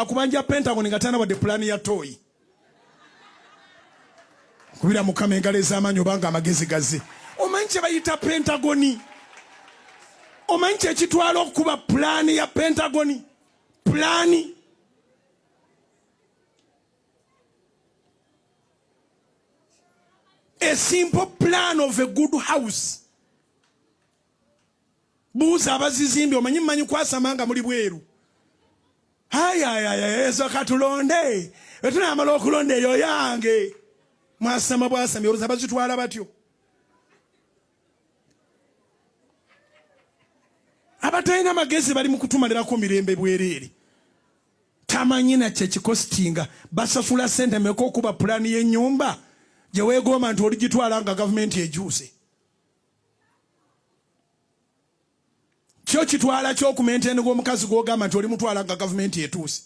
Mukyabanja Pentagon ngatana wadde plan ya toy. Kubira mukama engalo ez'amaanyi obanga amagezi gaze. Omanyi kye bayita Pentagoni? Omanyi kye kitwala okuba plan ya Pentagoni? Plan. A simple plan of a good house. Buuza abazizimbi omanyi mmanyi kwasamanga muli bweru. Ezo katulonde. Etunamala okulonda eyo yange. Mwasama bwasami oluza bazitwala batyo. Abatalina magezi bali mu kutumalirako mirembe bwereere. Tamanyi na kye kikostinga basasula sente meka okuba pulani y'ennyumba gye weegomba nti oligitwala nga gavumenti ejuuse. Kyo kitwala ky'okumenteni gw'omukazi gw'ogamba nti oli mutwala nga gavumenti etuuse.